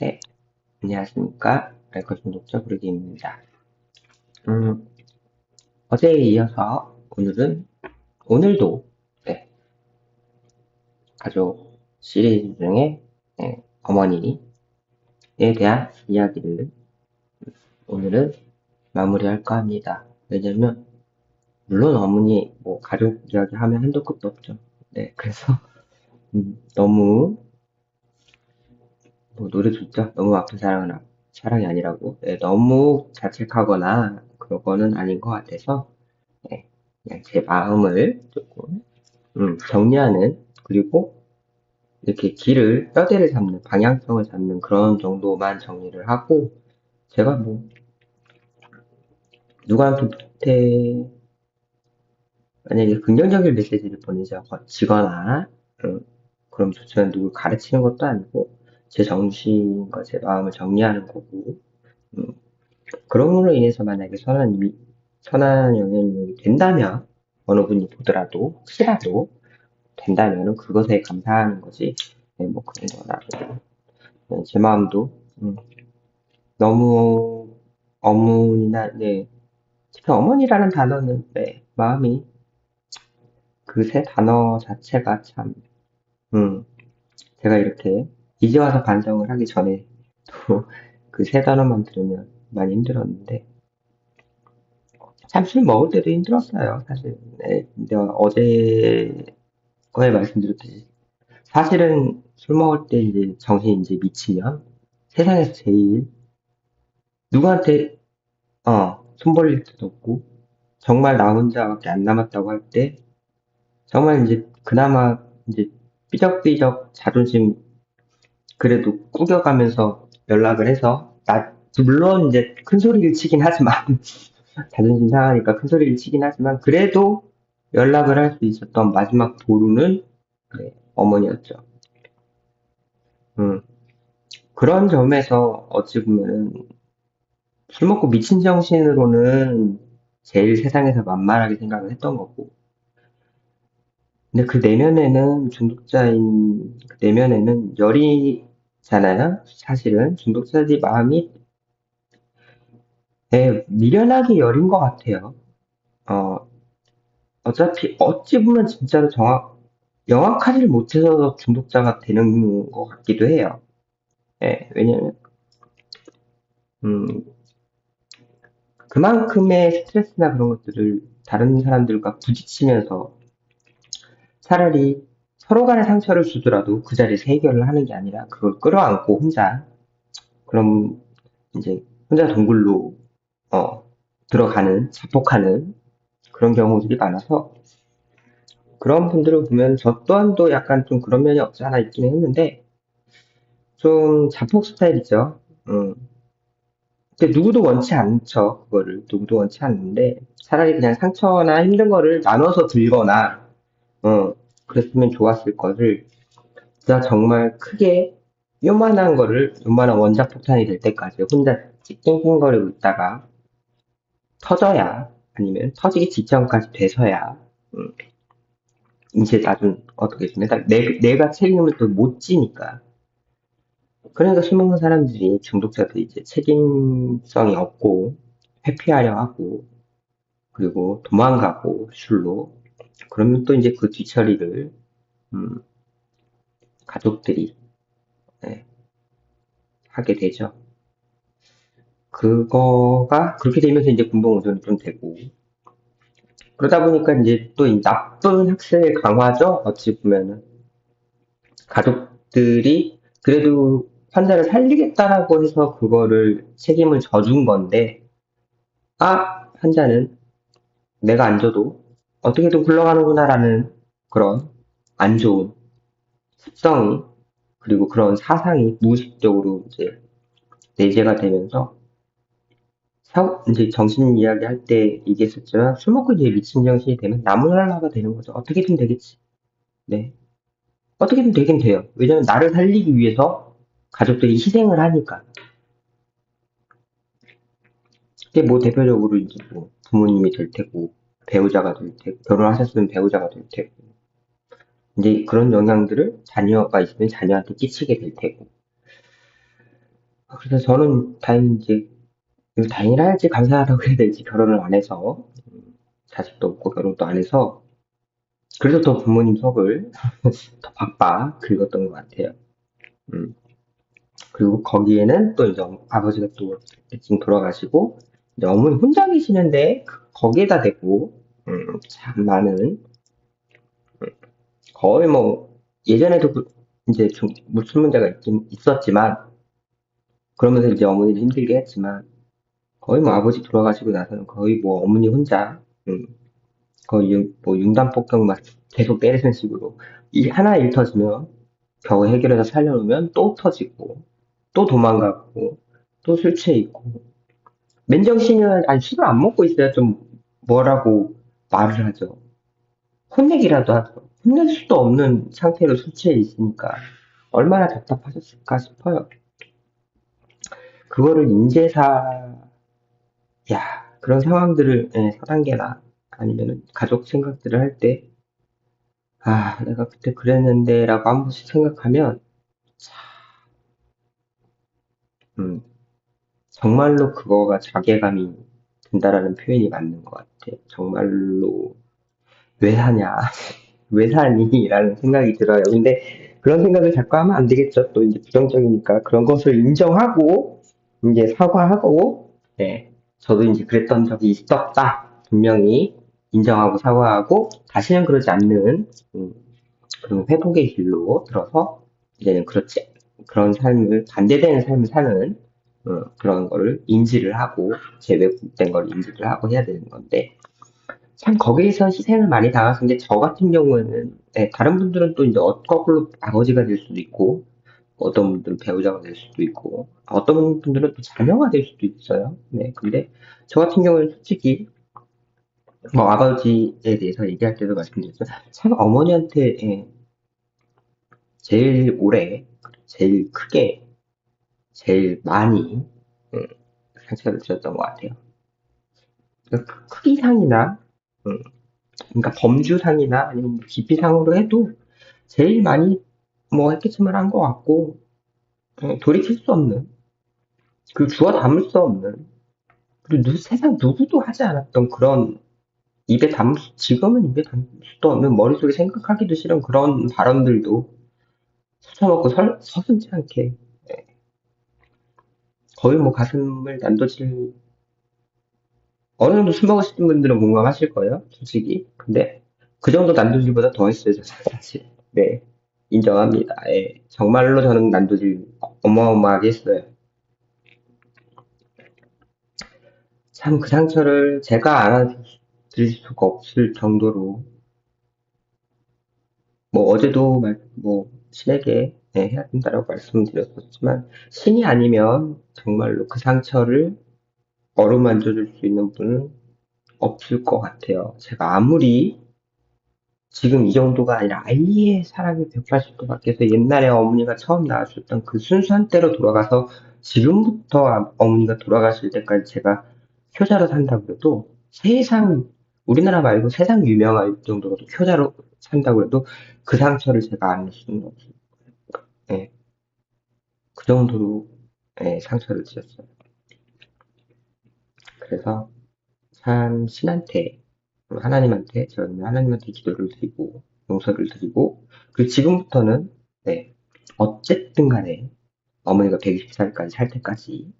네, 안녕하십니까. 알것 중독자 부르기입니다. 음, 어제에 이어서 오늘도, 네, 가족 시리즈 중에, 어머니에 대한 이야기를 오늘은 마무리할까 합니다. 왜냐면, 물론 어머니, 가족 이야기 하면 한도 끝도 없죠. 네, 그래서, 너무, 노래 좋죠? 너무 아픈 사랑이 아니라고. 네, 너무 자책하거나, 그런 거는 아닌 것 같아서, 네, 그냥 제 마음을 조금 정리하는, 그리고 이렇게 뼈대를 잡는, 방향성을 잡는 그런 정도만 정리를 하고, 제가 누구한테 만약에 긍정적인 메시지를 보내지거나, 그럼 저는 누굴 가르치는 것도 아니고, 제 정신과 제 마음을 정리하는 거고, 음, 그럼으로 인해서 만약에 선한 영향력이 된다면, 어느 분이 보더라도, 혹시라도 된다면은 그것에 감사하는 거지, 네, 그런 거라고. 네, 제 마음도 너무 어머니나 네, 특히 어머니라는 단어는 네, 마음이 그 세 단어 자체가 참 제가 이렇게 이제 와서 반성을 하기 전에 또 그 세 단어만 들으면 많이 힘들었는데 참 술 먹을 때도 힘들었어요 사실. 네, 근데 어제 거에 말씀드렸듯이 사실은 술 먹을 때 이제 정신이 이제 미치면 세상에서 제일 누구한테 손 벌릴 데도 없고, 정말 나 혼자밖에 안 남았다고 할 때, 정말 이제 그나마 이제 삐적삐적 자존심 그래도 꾸겨가면서 연락을 해서, 물론 이제 큰 소리를 치긴 하지만, 자존심 상하니까 큰 소리를 치긴 하지만, 그래도 연락을 할 수 있었던 마지막 보루는 네, 어머니였죠. 음, 그런 점에서 어찌 보면은 술 먹고 미친 정신으로는 제일 세상에서 만만하게 생각을 했던 거고, 근데 그 내면에는 중독자인 그 내면에는 열이잖아요. 사실은 중독자들이 마음이 미련하게 열인 것 같아요. 어, 어차피 어찌 보면 진짜로 영악하지를 못해서 중독자가 되는 것 같기도 해요. 왜냐면 음, 그만큼의 스트레스나 그런 것들을 다른 사람들과 부딪히면서 차라리 서로 간에 상처를 주더라도 그 자리에서 해결을 하는 게 아니라 그걸 끌어안고 혼자 그럼 이제 혼자 동굴로 어, 들어가는 자폭하는 그런 경우들이 많아서 그런 분들을 보면 저 또한도 약간 좀 그런 면이 없지 않아 있기는 했는데 좀 자폭 스타일이죠. 근데 누구도 원치 않죠. 그거를 누구도 원치 않는데 차라리 그냥 상처나 힘든 거를 나눠서 들거나 그랬으면 좋았을 거를 진짜 정말 크게 요만한 원자폭탄이 될 때까지 혼자 찡찡거리고 있다가 터져야 아니면 터지기 직전까지 돼서야 음, 이제 나중 어떻게 좀 해다 내가 책임을 또 못 지니까 그러니까 술 먹는 사람들이 중독자들이 이제 책임성이 없고 회피하려 하고 그리고 도망가고 술로 그러면 또 이제 그 뒤처리를 음, 가족들이 네, 하게 되죠. 그거가 그렇게 되면서 이제 군동우전이 좀 되고 그러다 보니까 이제 또 이 나쁜 학생의 강화죠. 어찌 보면은 가족들이 그래도 환자를 살리겠다라고 해서 그거를 책임을 져준 건데 환자는 내가 안 줘도 어떻게든 굴러가는구나라는 그런 안 좋은 습성이 그리고 그런 사상이 무의식적으로 이제 내재가 되면서 이제 정신 이야기 할 때 얘기했었지만 술 먹고 이제 미친 정신이 되면 나무랄라가 되는 거죠. 어떻게든 되겠지. 네. 어떻게든 되긴 돼요. 왜냐면 나를 살리기 위해서 가족들이 희생을 하니까. 그게 대표적으로 이제 부모님이 될 테고, 배우자가 될 테고, 결혼하셨으면 배우자가 될 테고, 이제 그런 영향들을 자녀가 있으면 자녀한테 끼치게 될 테고. 그래서 저는 다행히 이제, 이거 다행이라 해야지 감사하다고 해야 될지 결혼을 안 해서, 자식도 없고 결혼도 안 해서, 그래서 더 부모님 속을 더 바빠 긁었던 것 같아요. 음. 그리고 거기에는 또 이제 아버지가 또 지금 돌아가시고, 이제 어머니 혼자 계시는데, 거기에다 대고, 참 많은, 거의 뭐, 예전에도 이제 좀 무슨 문제가 있긴 있었지만, 그러면서 이제 어머니를 힘들게 했지만, 거의 뭐 아버지 돌아가시고 나서는 거의 뭐 어머니 혼자, 거의 뭐 융단폭격 막 계속 때리는 식으로, 하나 일 터지면, 겨우 해결해서 살려놓으면 또 터지고, 또 도망가고, 또 술 취해 있고, 맨정신이면, 아니, 술을 안 먹고 있어야 좀 뭐라고 말을 하죠. 혼내기라도 하죠. 혼낼 수도 없는 상태로 술 취해 있으니까, 얼마나 답답하셨을까 싶어요. 그거를 인제사, 야, 그런 상황들을, 4단계나, 아니면은 가족 생각들을 할 때, 아, 내가 그때 그랬는데, 라고 한 번씩 생각하면, 음, 정말로 그거가 자괴감이 든다라는 표현이 맞는 것 같아요. 정말로, 왜 하냐, 왜 사니? 라는 생각이 들어요. 근데 그런 생각을 자꾸 하면 안 되겠죠. 또 이제 부정적이니까 그런 것을 인정하고, 이제 사과하고, 네. 저도 이제 그랬던 적이 있었다. 분명히 인정하고 사과하고, 다시는 그러지 않는, 그런 회복의 길로 들어서, 이제는 그렇지, 그런 삶을, 반대되는 삶을 사는, 그런 거를 인지를 하고, 제외된 걸 인지를 하고 해야 되는 건데, 참 거기에서 희생을 많이 당하는데 저 같은 경우에는, 다른 분들은 또 이제 거꾸로 아버지가 될 수도 있고, 어떤 분들은 배우자가 될 수도 있고, 어떤 분들은 또 자녀가 될 수도 있어요. 네, 근데 저 같은 경우는 솔직히 뭐 아버지에 대해서 얘기할 때도 말씀드렸지만, 참 어머니한테, 제일 오래, 제일 크게, 제일 많이, 음, 상처를 주셨던 것 같아요. 그러니까 크기상이나, 음, 그러니까 범주상이나 아니면 뭐 깊이상으로 해도 제일 많이 뭐 했겠지만 한 것 같고, 돌이킬 수 없는, 그 주워 담을 수 없는, 그리고 세상 누구도 하지 않았던 그런, 지금은 입에 담을 수도 없는, 머릿속에 생각하기도 싫은 그런 발언들도 수쳐먹고 서슴지 않게, 예, 거의 뭐 가슴을 난도질, 어느 정도 술 먹으시는 분들은 공감하실 거예요, 솔직히. 근데 그 정도 난도질보다 더 했어요, 저는 사실. 네, 인정합니다. 예, 정말로 저는 난도질 어마어마하게 했어요. 참 그 상처를 제가 알아드릴 수가 없을 정도로, 뭐 어제도 뭐 신에게, 해야 된다라고 말씀드렸었지만, 신이 아니면 정말로 그 상처를 어루만져 줄 수 있는 분은 없을 것 같아요. 제가 아무리 지금 이 정도가 아니라 아예 사람이 180도 바뀌어서 옛날에 어머니가 처음 나와주셨던 그 순수한 때로 돌아가서 지금부터 어머니가 돌아가실 때까지 제가 효자로 산다고 해도, 우리나라 말고 세상 유명할 정도로 효자로 산다고 해도 그 상처를 제가 안을 수는 없어요. 예, 그 정도로, 상처를 주셨어요. 그래서 참 신한테, 하나님한테, 저는 하나님한테 기도를 드리고, 용서를 드리고, 그리고 지금부터는, 네, 어쨌든 간에 어머니가 120살까지 살 때까지,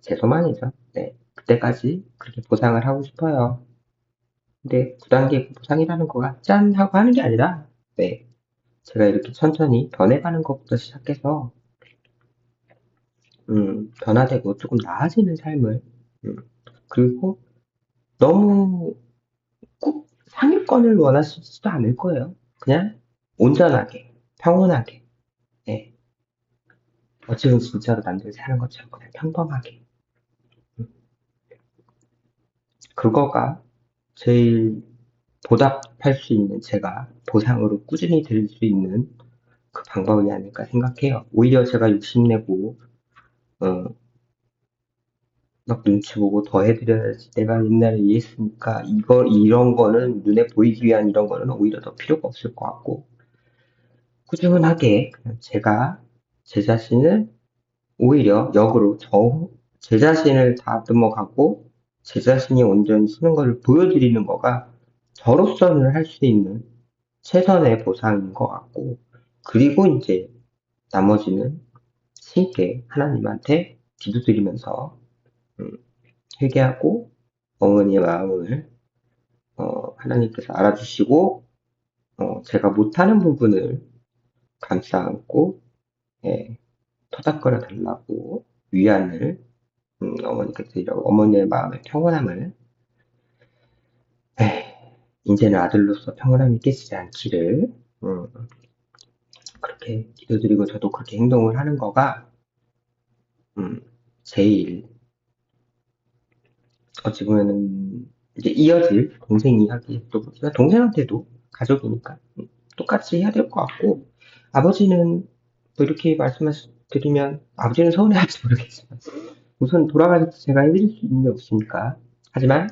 제 소망이죠. 네, 그때까지 그렇게 보상을 하고 싶어요. 근데 9단계 보상이라는 거가 짠 하고 하는 게 아니라, 네, 제가 이렇게 천천히 변해가는 것부터 시작해서, 변화되고 조금 나아지는 삶을, 음, 그리고 너무 꼭 상위권을 원하시지도 않을 거예요. 그냥 온전하게, 평온하게, 예. 어찌보면 진짜로 남들이 사는 것처럼 그냥 평범하게. 음, 그거가 제일 보답할 수 있는, 제가 보상으로 꾸준히 드릴 수 있는 그 방법이 아닐까 생각해요. 오히려 제가 욕심내고, 어, 막 눈치 보고 더 해드려야지. 내가 옛날에 이랬으니까 이런 거는 눈에 보이기 위한 이런 거는 오히려 더 필요가 없을 것 같고 꾸준하게 그냥 제가 제 자신을 오히려 역으로 제 자신을 다듬어 가고 제 자신이 온전히 쓰는 거를 보여드리는 거가 저로서는 할 수 있는 최선의 보상인 것 같고 그리고 이제 나머지는 신께 하나님한테 기도드리면서 음, 회개하고 어머니의 마음을 하나님께서 알아주시고 제가 못하는 부분을 감싸 안고 예, 토닥거려 달라고 위안을 어머니께서 드리라고 어머니의 마음의 평온함을 에이, 이제는 아들로서 평온함이 깨지지 않기를 음, 그렇게 기도드리고 저도 그렇게 행동을 하는 거가 음, 제일 어찌 보면은 이제 이어질 동생 이야기도 그렇지만 동생한테도 가족이니까 똑같이 해야 될 것 같고 아버지는 또 이렇게 말씀드리면 아버지는 서운해할지 모르겠지만 우선 돌아가셔서 제가 해드릴 수 있는 게 없으니까 하지만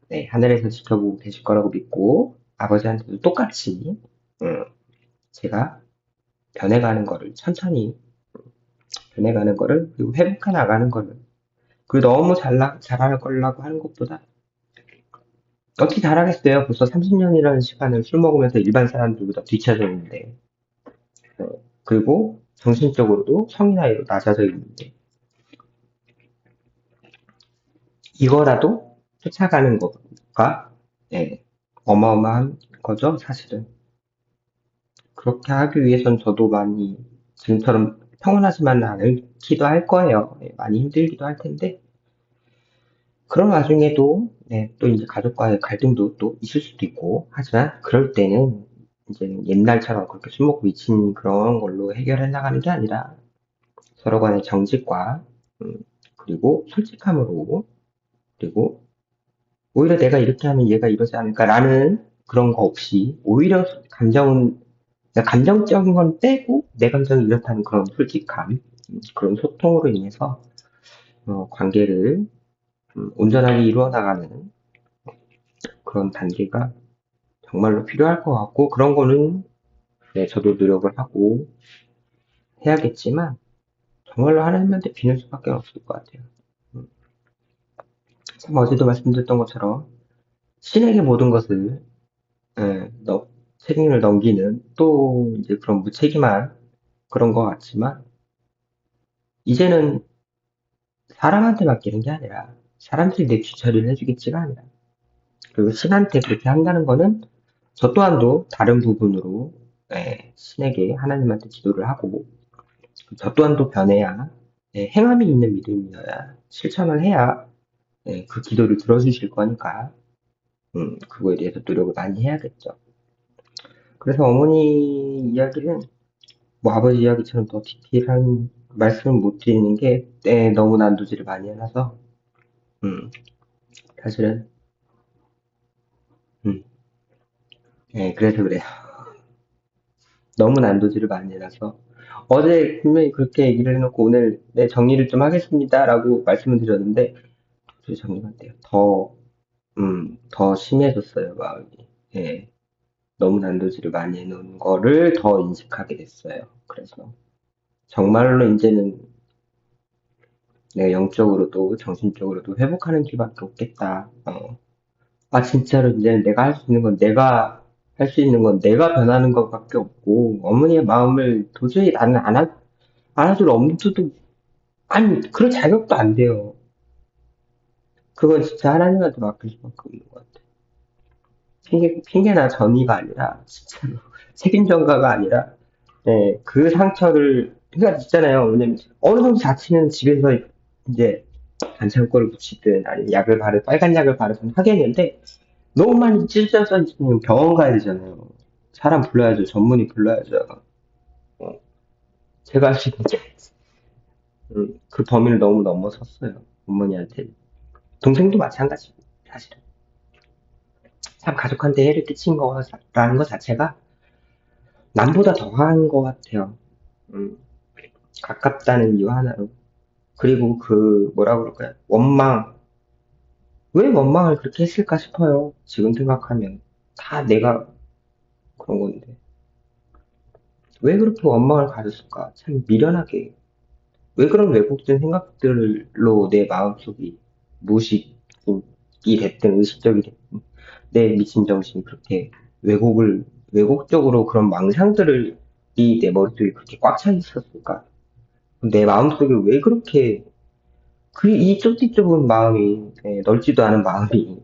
네, 하늘에서 지켜보고 계실 거라고 믿고 아버지한테도 똑같이 음, 제가 변해가는 거를 천천히 변해가는 거를 그리고 회복해 나가는 거를 그리고 너무 잘할 거라고 하는 것보다 어떻게 잘하겠어요. 벌써 30년이라는 시간을 술 먹으면서 일반 사람들보다 뒤쳐져 있는데 그리고 정신적으로도 성인 나이로 낮아져 있는데 이거라도 쫓아가는 것과 예, 어마어마한 거죠, 사실은. 그렇게 하기 위해선 저도 많이 지금처럼 평온하지만은 않기도 할 거예요. 예, 많이 힘들기도 할 텐데 그런 와중에도 네, 또 이제 가족과의 갈등도 또 있을 수도 있고 하지만 그럴 때는 이제 옛날처럼 그렇게 술 먹고 미친 그런 걸로 해결해 나가는 게 아니라 서로 간의 정직과 음, 그리고 솔직함으로 그리고 오히려 내가 이렇게 하면 얘가 이러지 않을까라는 그런 거 없이 오히려 감정적인 건 빼고 내 감정이 이렇다는 그런 솔직함, 그런 소통으로 인해서 관계를 온전하게 이루어 나가는 그런 단계가 정말로 필요할 것 같고 그런 거는 네, 저도 노력을 하고 해야겠지만 정말로 하나님한테 비는 수밖에 없을 것 같아요. 음, 참 어제도 말씀드렸던 것처럼 신에게 모든 것을 예, 책임을 넘기는 또 이제 그런 무책임한 그런 것 같지만 이제는 사람한테 맡기는 게 아니라 사람들이 내 뒤처리를 해주겠지가 아니라 그리고 신한테 그렇게 한다는 거는 저 또한도 다른 부분으로 신에게 하나님한테 기도를 하고 저 또한도 변해야 행함이 있는 믿음이어야 실천을 해야 그 기도를 들어주실 거니까 그거에 대해서 노력을 많이 해야겠죠. 그래서 어머니 이야기는 뭐 아버지 이야기처럼 더 디테일한 말씀을 못 드리는 게 너무 난도질을 많이 해놔서 음, 사실은 음, 그래서 그래요. 너무 난도질을 많이 해놔서 어제 분명히 그렇게 얘기를 해놓고 오늘 정리를 좀 하겠습니다라고 말씀을 드렸는데 도저히 정리가 안 돼요. 더 심해졌어요 마음이. 예, 너무 난도질을 많이 해놓은 거를 더 인식하게 됐어요. 그래서 정말로 이제는 내가 영적으로도 정신적으로도 회복하는 길밖에 없겠다. 아, 진짜로 이제 내가 할 수 있는 건 할 수 있는 건 내가 변하는 것밖에 없고, 어머니의 마음을 도저히 나는 안아줄 엄두도, 아니, 그럴 자격도 안 돼요. 그건 진짜 하나님한테 맡길 수밖에 없는 것 같아. 핑계나 전의가 아니라, 진짜로. 책임 전가가 아니라, 그 상처를, 그러니까 있잖아요. 왜냐면, 어느 정도 자취는 집에서 이제 반창고를 붙이든, 아니면 빨간 약을 바르든 하겠는데, 너무 많이 찢어져 있으면 병원 가야 되잖아요. 사람 불러야죠. 전문의 불러야죠. 어, 제가 할 수 있는 게 그 범위를 너무 넘어섰어요. 어머니한테. 동생도 마찬가지고 사실은. 참 가족한테 해를 끼친 거라는 것 자체가 남보다 더한 것 같아요. 음, 가깝다는 이유 하나로. 그리고 그, 뭐라 그럴까요? 원망. 왜 원망을 그렇게 했을까 싶어요. 지금 생각하면. 다 내가 그런 건데. 왜 그렇게 원망을 가졌을까? 참 미련하게. 왜 그런 왜곡된 생각들로 내 마음속이 무의식이 됐든 의식적이 됐든 내 미친 정신이 그렇게 왜곡적으로 그런 망상들을 이 내 머릿속에 그렇게 꽉 차 있었을까? 내 마음속에 왜 그렇게 이 좁디 좁은 마음이 넓지도 않은 마음이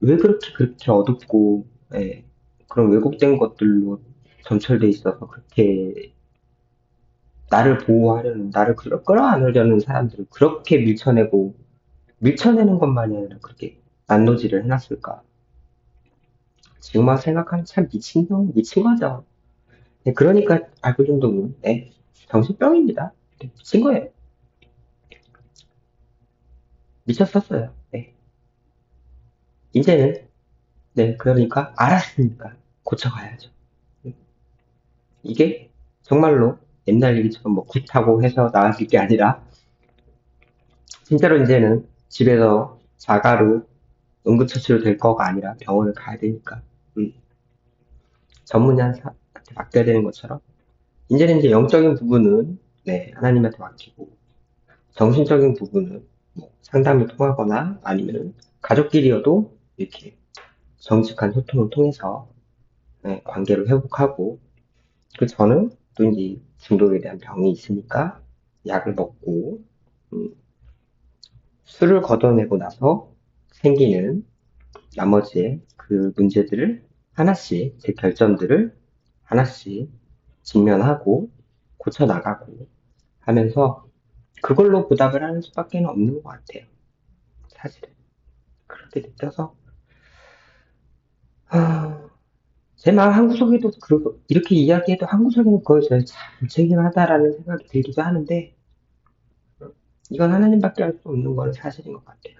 왜 그렇게 어둡고 그런 왜곡된 것들로 점철돼 있어서 그렇게 나를 보호하려는 나를 끌어안으려는 사람들을 그렇게 밀쳐내는 것만이 아니라 그렇게 난도질을 해놨을까? 지금 와서 생각하면 참 미친 거죠. 그러니까 알고 정도는 정신병입니다. 미친 거예요. 미쳤었어요. 이제는 그러니까 알았으니까 고쳐가야죠. 이게 정말로 옛날 얘기처럼 뭐 굿하고 해서 나아질 게 아니라 진짜로 이제는 집에서 자가로 응급처치로 될 거가 아니라 병원을 가야 되니까 음, 전문의한테 맡겨야 되는 것처럼 이제는 이제 영적인 부분은 하나님한테 맡기고 정신적인 부분은 뭐 상담을 통하거나 아니면은 가족끼리여도 이렇게 정직한 소통을 통해서 관계를 회복하고 그 저는 또 이제 중독에 대한 병이 있으니까 약을 먹고 음, 술을 걷어내고 나서 생기는 나머지의 그 문제들을 하나씩 제 결점들을 하나씩 직면하고 고쳐나가고 하면서 그걸로 보답을 하는 수밖에 없는 것 같아요. 사실은 그렇게 느껴서 제 마음 한구석에도 이렇게 이야기해도 한구석에는 그걸 참 무책임하다라는 생각이 들기도 하는데 이건 하나님밖에 알 수 없는 건 사실인 것 같아요.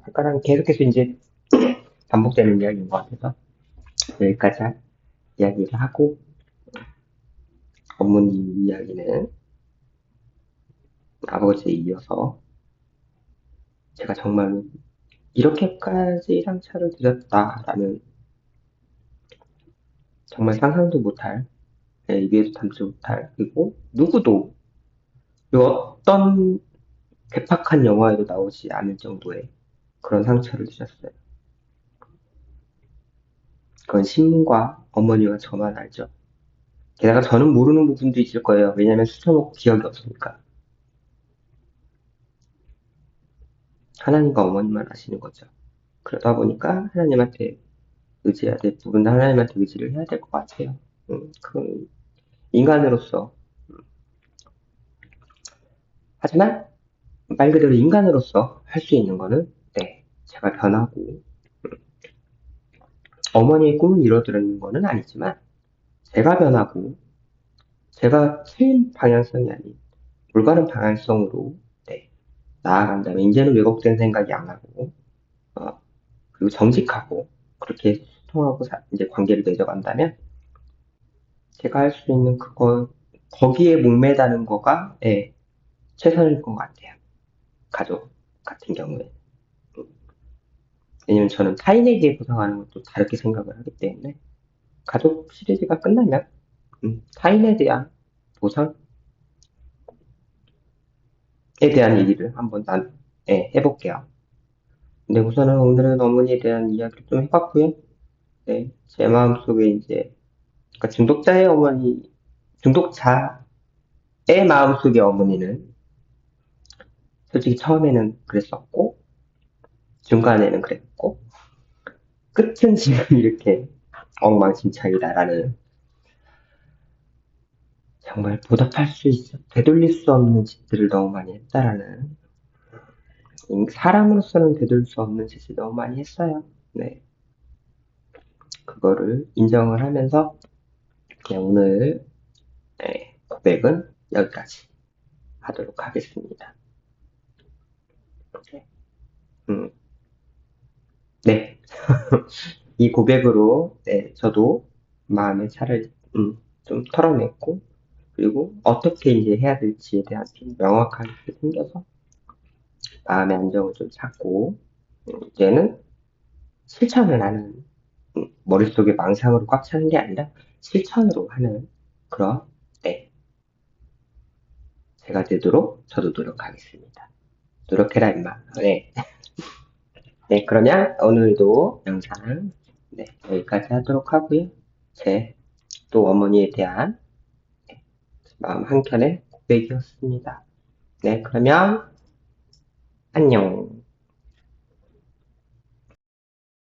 아까랑 계속해서 이제 반복되는 이야기인 것 같아서 여기까지 이야기를 하고 어머니 이야기는 아버지에 이어서 제가 정말 이렇게까지 상처를 드렸다라는 정말 상상도 못할 입에도 담지 못할 그리고 누구도 그리고 어떤 괴팍한 영화에도 나오지 않을 정도의 그런 상처를 드렸어요. 그건 신과 어머니와 저만 알죠. 게다가 저는 모르는 부분도 있을 거예요. 왜냐하면 수쳐먹고 기억이 없으니까. 하나님과 어머니만 아시는 거죠. 그러다 보니까 하나님한테 의지해야 될 부분은 하나님한테 의지를 해야 될 것 같아요. 그건 인간으로서. 하지만 말 그대로 인간으로서 할 수 있는 거는 제가 변하고 어머니의 꿈을 이뤄드리는 거는 아니지만 제가 변하고 제가 틀린 방향성이 아닌 올바른 방향성으로 나아간다면 이제는 왜곡된 생각이 안 하고 어, 그리고 정직하고 그렇게 소통하고 이제 관계를 맺어간다면 제가 할 수 있는 거기에 목매다는 거가 최선일 것 같아요. 가족 같은 경우에. 왜냐면 저는 타인에게 보상하는 것도 다르게 생각을 하기 때문에 가족 시리즈가 끝나면 타인에 대한 보상에 대한 얘기를 한번 해볼게요. 근데 우선은 오늘은 어머니에 대한 이야기를 좀 해봤고요. 제 마음속에 이제 그러니까 중독자의 마음속의 어머니는 솔직히 처음에는 그랬었고 중간에는 그랬고 끝은 지금 이렇게 엉망진창이다라는 정말 되돌릴 수 없는 짓들을 너무 많이 했다라는 사람으로서는 되돌릴 수 없는 짓을 너무 많이 했어요. 그거를 인정을 하면서 그냥 오늘 고백은 여기까지 하도록 하겠습니다. 음, 네. 이 고백으로 저도 마음의 차를 좀 털어냈고 그리고 어떻게 이제 해야 될지에 대한 좀 명확하게 생겨서 마음의 안정을 좀 찾고, 이제는 실천을 하는, 머릿속에 망상으로 꽉 차는 게 아니라 실천으로 하는 그런, 네, 제가 되도록 저도 노력하겠습니다. 노력해라, 임마. 네. 네, 그러면 오늘도 영상, 네, 여기까지 하도록 하고요. 제 또 어머니에 대한 마음 한켠의 고백이었습니다. 네, 그러면 안녕.